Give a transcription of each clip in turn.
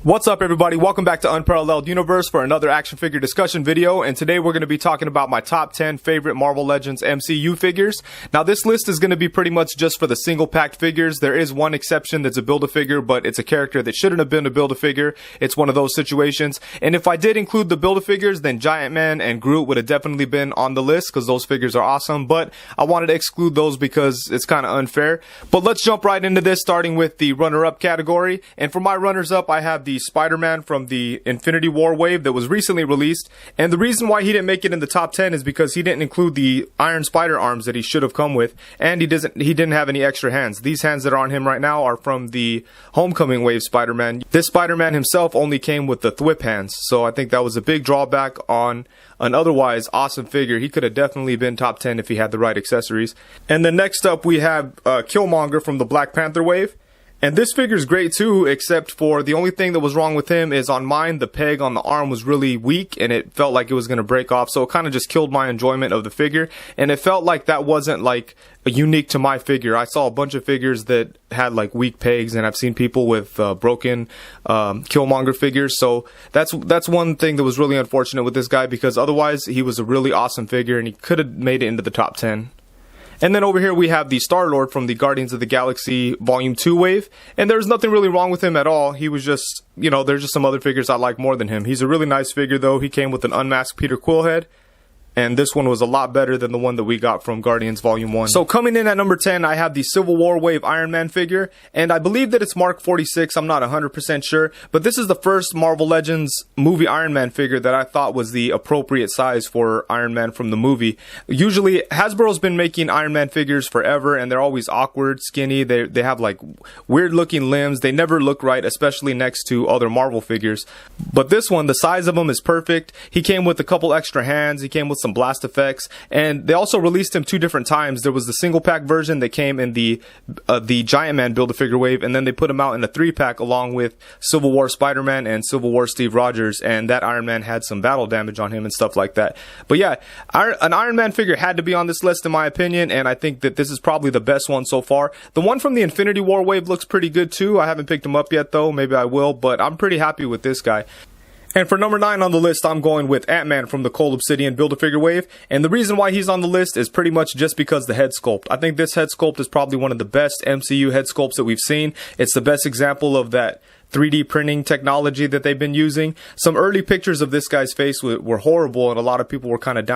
What's up, everybody? Welcome back to Unparalleled Universe for another action figure discussion video, and today we're going to be talking about my top 10 favorite Marvel Legends MCU figures. Now, this list is going to be pretty much just for the single packed figures. There is one exception that's a Build-A-Figure, but it's a character that shouldn't have been a Build-A-Figure. It's one of those situations. And if I did include the Build-A-Figures, then Giant Man and Groot would have definitely been on the list because those figures are awesome, but I wanted to exclude those because it's kind of unfair. But let's jump right into this, starting with the runner-up category. And for my runners-up, I have the SpiderMan from the Infinity War wave that was recently released, and the reason why he didn't make it in the top 10 is because he didn't include the Iron Spider arms that he should have come with, and he didn't have any extra hands. These hands that are on him right now are from the Homecoming wave Spider-Man. This Spider-Man himself only came with the thwip hands, so I think that was a big drawback on an otherwise awesome figure. He could have definitely been top 10 if he had the right accessories. And then next up we have Killmonger from the Black Panther wave. And this figure's great too, except for the only thing that was wrong with him is on mine, the peg on the arm was really weak and it felt like it was going to break off. So it kind of just killed my enjoyment of the figure. And it felt like that wasn't like unique to my figure. I saw a bunch of figures that had like weak pegs, and I've seen people with broken Killmonger figures. So that's one thing that was really unfortunate with this guy, because otherwise he was a really awesome figure and he could have made it into the top 10. And then over here we have the Star-Lord from the Guardians of the Galaxy Volume 2 wave. And there's nothing really wrong with him at all. He was just, you know, there's just some other figures I like more than him. He's a really nice figure though. He came with an unmasked Peter Quill head. And this one was a lot better than the one that we got from Guardians Volume 1. So coming in at number 10, I have the Civil War Wave Iron Man figure. And I believe that it's Mark 46. I'm not 100% sure. But this is the first Marvel Legends movie Iron Man figure that I thought was the appropriate size for Iron Man from the movie. Usually, Hasbro's been making Iron Man figures forever, and they're always awkward, skinny. They have like weird looking limbs. They never look right, especially next to other Marvel figures. But this one, the size of him is perfect. He came with a couple extra hands. He came with some blast effects, and they also released him two different times. There was the single pack version that came in the Giant Man Build-A-Figure wave, and then they put him out in a 3-pack along with Civil War Spider-Man and Civil War Steve Rogers, and that Iron Man had some battle damage on him and stuff like that. But yeah, an Iron Man figure had to be on this list in my opinion, and I think that this is probably the best one so far. The one from the Infinity War wave looks pretty good too. I haven't picked him up yet though, maybe I will, but I'm pretty happy with this guy. And for number 9 on the list, I'm going with Ant-Man from the Cold Obsidian Build-A-Figure wave. And the reason why he's on the list is pretty much just because the head sculpt. I think this head sculpt is probably one of the best MCU head sculpts that we've seen. It's the best example of that 3D printing technology that they've been using. Some early pictures of this guy's face were horrible, and a lot of people were kind of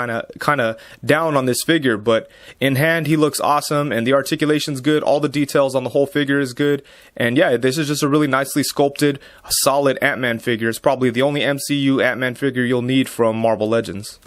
down on this figure, but in hand he looks awesome, and the articulation's good. All the details on the whole figure is good, and yeah, this is just a really nicely sculpted, solid Ant-Man figure. It's probably the only MCU Ant-Man figure you'll need from Marvel Legends.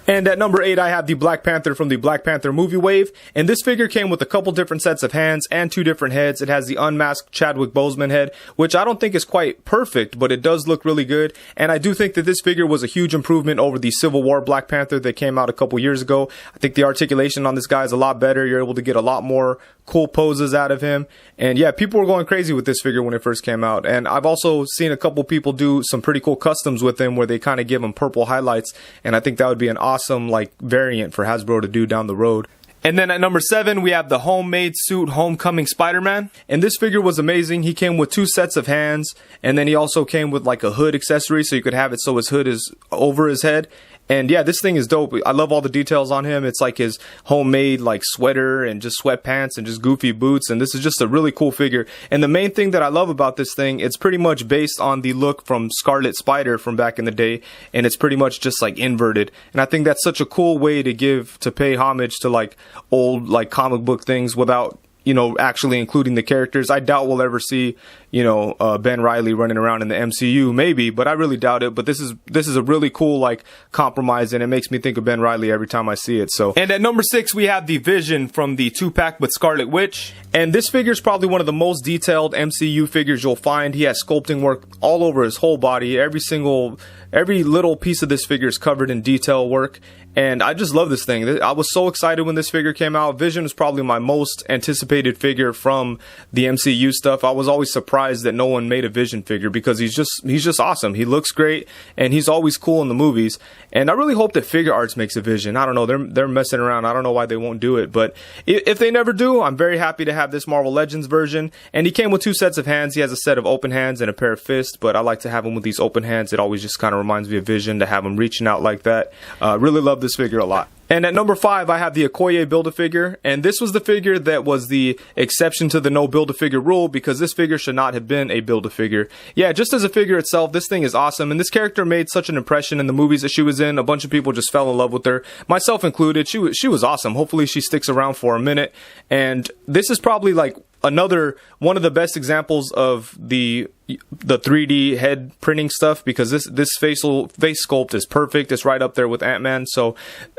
And at number 8, I have the Black Panther from the Black Panther movie wave. And this figure came with a couple different sets of hands and 2 different heads. It has the unmasked Chadwick Boseman head, which I don't think is quite perfect, but it does look really good. And I do think that this figure was a huge improvement over the Civil War Black Panther that came out a couple years ago. I think the articulation on this guy is a lot better. You're able to get a lot more cool poses out of him. And yeah, people were going crazy with this figure when it first came out. And I've also seen a couple people do some pretty cool customs with him where they kind of give him purple highlights. And I think that would be an awesome like variant for Hasbro to do down the road. And then at number 7, we have the homemade suit Homecoming Spider-Man. And this figure was amazing. He came with 2 sets of hands, and then he also came with like a hood accessory, so you could have it so his hood is over his head. And yeah, this thing is dope. I love all the details on him. It's like his homemade like sweater and just sweatpants and just goofy boots. And this is just a really cool figure. And the main thing that I love about this thing, it's pretty much based on the look from Scarlet Spider from back in the day. And it's pretty much just like inverted. And I think that's such a cool way to pay homage to like old like comic book things without, you know, actually including the characters. I doubt we'll ever see, you know, Ben Reilly running around in the MCU, maybe, but I really doubt it. But this is a really cool like compromise, and it makes me think of Ben Reilly every time I see it. So, and at number 6, we have the Vision from the 2-pack with Scarlet Witch, and this figure is probably one of the most detailed MCU figures you'll find. He has sculpting work all over his whole body. Every little piece of this figure is covered in detail work. And I just love this thing. I was so excited when this figure came out. Vision is probably my most anticipated figure from the MCU stuff. I was always surprised surprised that no one made a Vision figure, because he's just awesome. He looks great, and he's always cool in the movies. And I really hope that Figure Arts makes a Vision. I don't know, they're messing around. I don't know why they won't do it, but if they never do, I'm very happy to have this Marvel Legends version. And he came with 2 sets of hands. He has a set of open hands and a pair of fists, but I like to have him with these open hands. It always just kind of reminds me of Vision to have him reaching out like that. Really love this figure a lot. And at number 5, I have the Okoye Build-A-Figure, and this was the figure that was the exception to the no Build-A-Figure rule, because this figure should not have been a Build-A-Figure. Yeah, just as a figure itself, this thing is awesome, and this character made such an impression in the movies that she was in. A bunch of people just fell in love with her, myself included. She was awesome. Hopefully she sticks around for a minute, and this is probably like another one of the best examples of the 3D head printing stuff, because this face sculpt is perfect. It's right up there with Ant-Man. So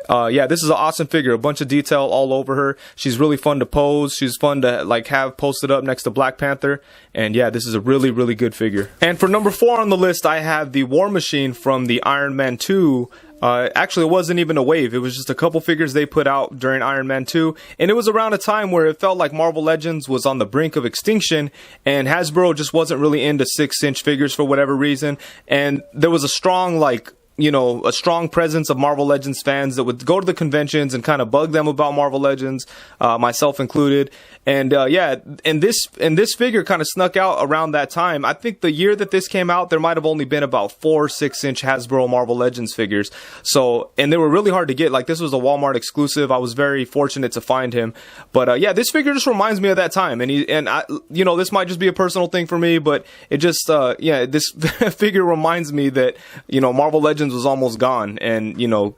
yeah, this is an awesome figure. A bunch of detail all over her. She's really fun to pose. She's fun to like have posted up next to Black Panther. And yeah, this is a really, really good figure. And for number 4 on the list, I have the War Machine from the Iron Man 2. Actually, it wasn't even a wave. It was just a couple figures they put out during Iron Man 2. And it was around a time where it felt like Marvel Legends was on the brink of extinction, and Hasbro just wasn't really into 6-inch figures for whatever reason. And there was a strong, like, you know, a strong presence of Marvel Legends fans that would go to the conventions and kind of bug them about Marvel Legends, myself included. And yeah, and this figure kind of snuck out around that time. I think the year that this came out, there might have only been about 4 6-inch Hasbro Marvel Legends figures. So, and they were really hard to get. Like, this was a Walmart exclusive. I was very fortunate to find him. But yeah, this figure just reminds me of that time. And I, you know, this might just be a personal thing for me, but it just yeah, this figure reminds me that, you know, Marvel Legends was almost gone. And, you know,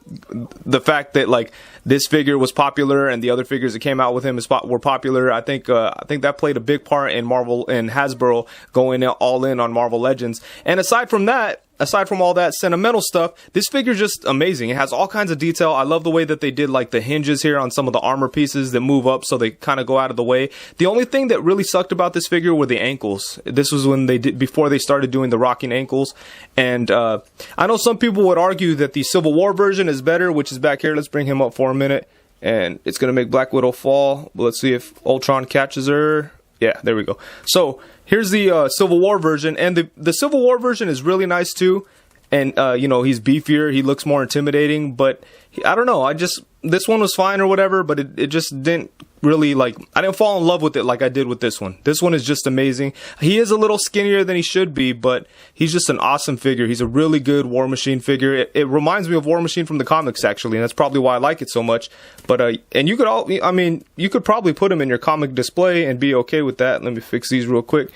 the fact that like this figure was popular and the other figures that came out with him were popular, I think that played a big part in Marvel and Hasbro going all in on Marvel Legends. And aside from all that sentimental stuff, this figure is just amazing. It has all kinds of detail. I love the way that they did like the hinges here on some of the armor pieces that move up so they kind of go out of the way. The only thing that really sucked about this figure were the ankles. This was when before they started doing the rocking ankles. And I know some people would argue that the Civil War version is better, which is back here. Let's bring him up for a minute. And it's going to make Black Widow fall. Let's see if Ultron catches her. Yeah, there we go. So here's the Civil War version, and the Civil War version is really nice too. And you know, he's beefier, he looks more intimidating, but I don't know, this one was fine or whatever, but it just didn't really, like, I didn't fall in love with it like I did with this one. This one is just amazing. He is a little skinnier than he should be, but he's just an awesome figure. He's a really good War Machine figure. It reminds me of War Machine from the comics, actually, and that's probably why I like it so much. But and you could probably put him in your comic display and be okay with that. Let me fix these real quick.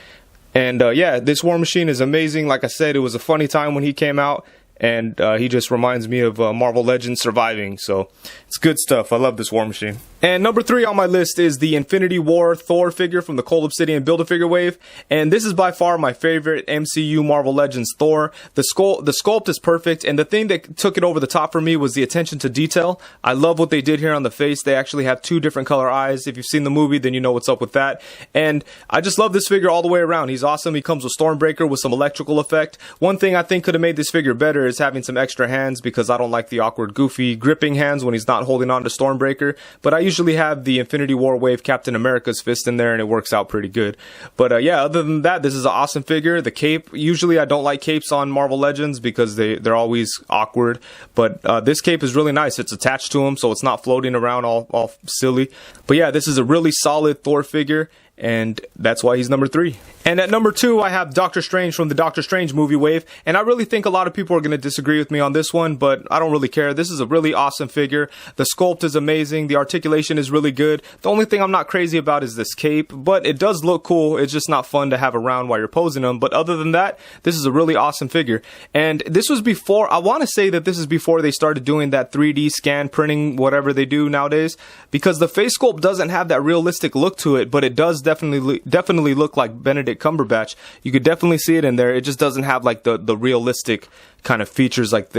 And yeah, this War Machine is amazing. Like I said, it was a funny time when he came out, and he just reminds me of Marvel Legends surviving. So it's good stuff. I love this War Machine. And number 3 on my list is the Infinity War Thor figure from the Cold Obsidian Build-A-Figure wave. And this is by far my favorite MCU Marvel Legends Thor. The sculpt is perfect, and the thing that took it over the top for me was the attention to detail. I love what they did here on the face. They actually have 2 different color eyes. If you've seen the movie, then you know what's up with that. And I just love this figure all the way around. He's awesome. He comes with Stormbreaker with some electrical effect. One thing I think could have made this figure better is having some extra hands, because I don't like the awkward, goofy gripping hands when he's not holding on to Stormbreaker. But I usually have the Infinity War wave Captain America's fist in there, and it works out pretty good. But yeah, other than that, this is an awesome figure. The cape, usually I don't like capes on Marvel Legends because they're always awkward, but this cape is really nice. It's attached to him, so it's not floating around all silly. But yeah, this is a really solid Thor figure, and that's why he's number 3. And at number 2, I have Dr. Strange from the Dr. Strange movie wave, and I really think a lot of people are going to disagree with me on this one, but I don't really care. This is a really awesome figure. The sculpt is amazing. The articulation is really good. The only thing I'm not crazy about is this cape, but it does look cool. It's just not fun to have around while you're posing them. But other than that, this is a really awesome figure. And this was before, I want to say that this is before they started doing that 3D scan printing, whatever they do nowadays, because the face sculpt doesn't have that realistic look to it, but it does definitely look like Benedict Cumberbatch. You could definitely see it in there. It just doesn't have like the realistic kind of features like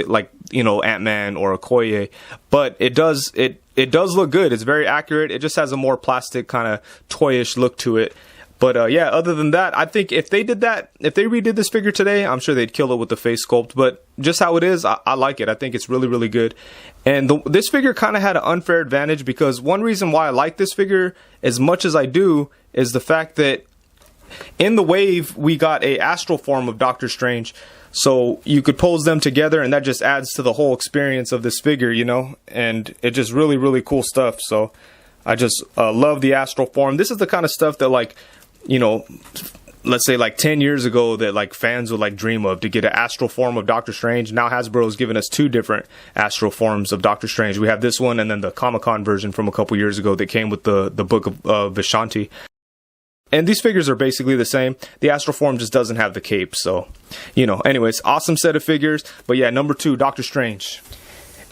you know, Ant-Man or Okoye, but it does look good. It's very accurate. It just has a more plastic kind of toyish look to it. But yeah, other than that, I think if they redid this figure today, I'm sure they'd kill it with the face sculpt. But just how it is, I like it. I think it's really, really good. And this figure kind of had an unfair advantage, because one reason why I like this figure as much as I do is the fact that in the wave, we got a astral form of Doctor Strange. So you could pose them together, and that just adds to the whole experience of this figure, you know, and it's just really, really cool stuff. So I just love the astral form. This is the kind of stuff that, like, you know, let's say like 10 years ago that like fans would like dream of, to get an astral form of Doctor Strange. Now Hasbro's given us 2 different astral forms of Doctor Strange. We have this one and then the Comic-Con version from a couple years ago that came with the book of Vishanti. And these figures are basically the same. The astral form just doesn't have the cape. So, you know, anyways, awesome set of figures. But yeah, number 2, Doctor Strange.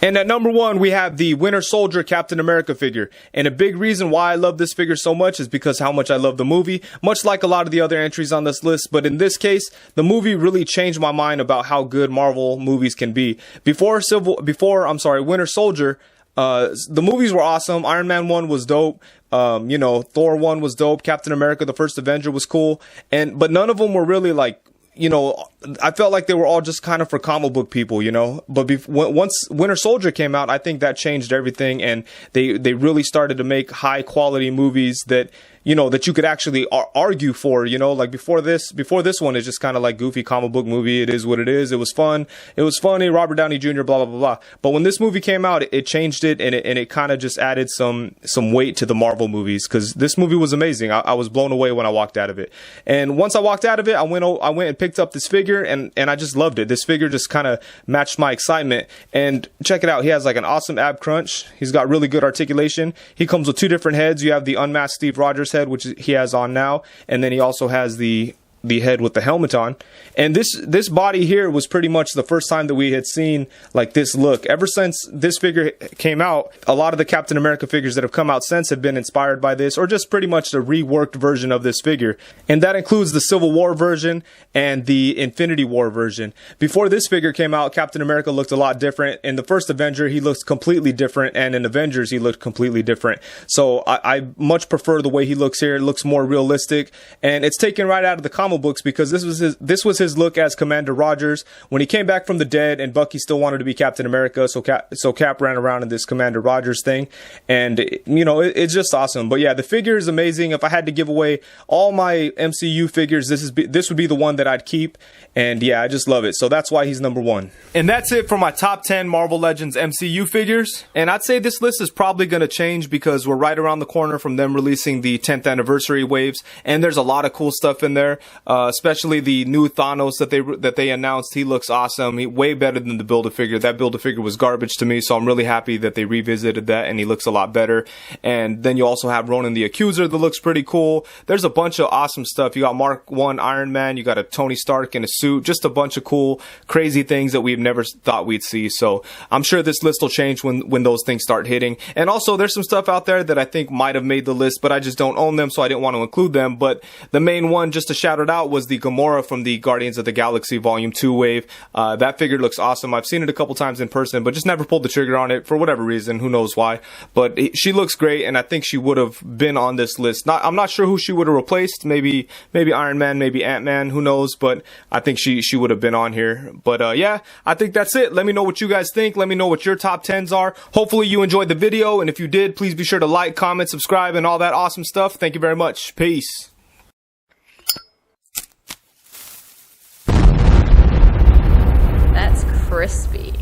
And at number 1, we have the Winter Soldier Captain America figure. And a big reason why I love this figure so much is because how much I love the movie, much like a lot of the other entries on this list. But in this case, the movie really changed my mind about how good Marvel movies can be. Before Winter Soldier, the movies were awesome. Iron Man 1 was dope. You know, Thor 1 was dope. Captain America, the First Avenger, was cool. But none of them were really like, you know, I felt like they were all just kind of for comic book people, you know. But once Winter Soldier came out, I think that changed everything, and they really started to make high quality movies that, you know, that you could actually argue for, you know. Like before this one is just kind of like goofy comic book movie. It is what it is. It was fun. It was funny. Robert Downey Jr. Blah blah blah blah. But when this movie came out, it changed it, and it kind of just added some weight to the Marvel movies, because this movie was amazing. I was blown away when I walked out of it. And once I walked out of it, I went and picked up this figure, and I just loved it. This figure just kind of matched my excitement. And check it out. He has like an awesome ab crunch. He's got really good articulation. He comes with 2 different heads. You have the unmasked Steve Rogers head, which he has on now, and then he also has the head with the helmet on. And this body here was pretty much the first time that we had seen like this look. Ever since this figure came out, a lot of the Captain America figures that have come out since have been inspired by this, or just pretty much the reworked version of this figure. And that includes the Civil War version and the Infinity War version. Before this figure came out, Captain America looked a lot different. In the First Avenger, he looks completely different, and in Avengers, he looked completely different. So I much prefer the way he looks here. It looks more realistic, and it's taken right out of the comic books, because this was his look as Commander Rogers when he came back from the dead, and Bucky still wanted to be Captain America, so Cap ran around in this Commander Rogers thing, and you know, it's just awesome. But yeah, the figure is amazing. If I had to give away all my MCU figures, this would be the one that I'd keep, and yeah, I just love it. So that's why he's number 1. And that's it for my top 10 Marvel Legends MCU figures. And I'd say this list is probably going to change, because we're right around the corner from them releasing the 10th anniversary waves, and there's a lot of cool stuff in there. Especially the new Thanos that they announced. He looks awesome. Way better than the Build-A-Figure. That Build-A-Figure was garbage to me, so I'm really happy that they revisited that, and he looks a lot better. And then you also have Ronan the Accuser that looks pretty cool. There's a bunch of awesome stuff. You got Mark 1 Iron Man. You got a Tony Stark in a suit. Just a bunch of cool, crazy things that we've never thought we'd see. So I'm sure this list will change when those things start hitting. And also, there's some stuff out there that I think might have made the list, but I just don't own them, so I didn't want to include them. But the main one, just to shout it out, was the Gamora from the Guardians of the Galaxy Volume 2 wave. That figure looks awesome. I've seen it a couple times in person, but just never pulled the trigger on it for whatever reason. Who knows why? But she looks great, and I think she would have been on this list. I'm not sure who she would have replaced. Maybe Iron Man, maybe Ant-Man. Who knows? But I think she would have been on here. But yeah, I think that's it. Let me know what you guys think. Let me know what your top 10s are. Hopefully you enjoyed the video, and if you did, please be sure to like, comment, subscribe, and all that awesome stuff. Thank you very much. Peace. That's crispy.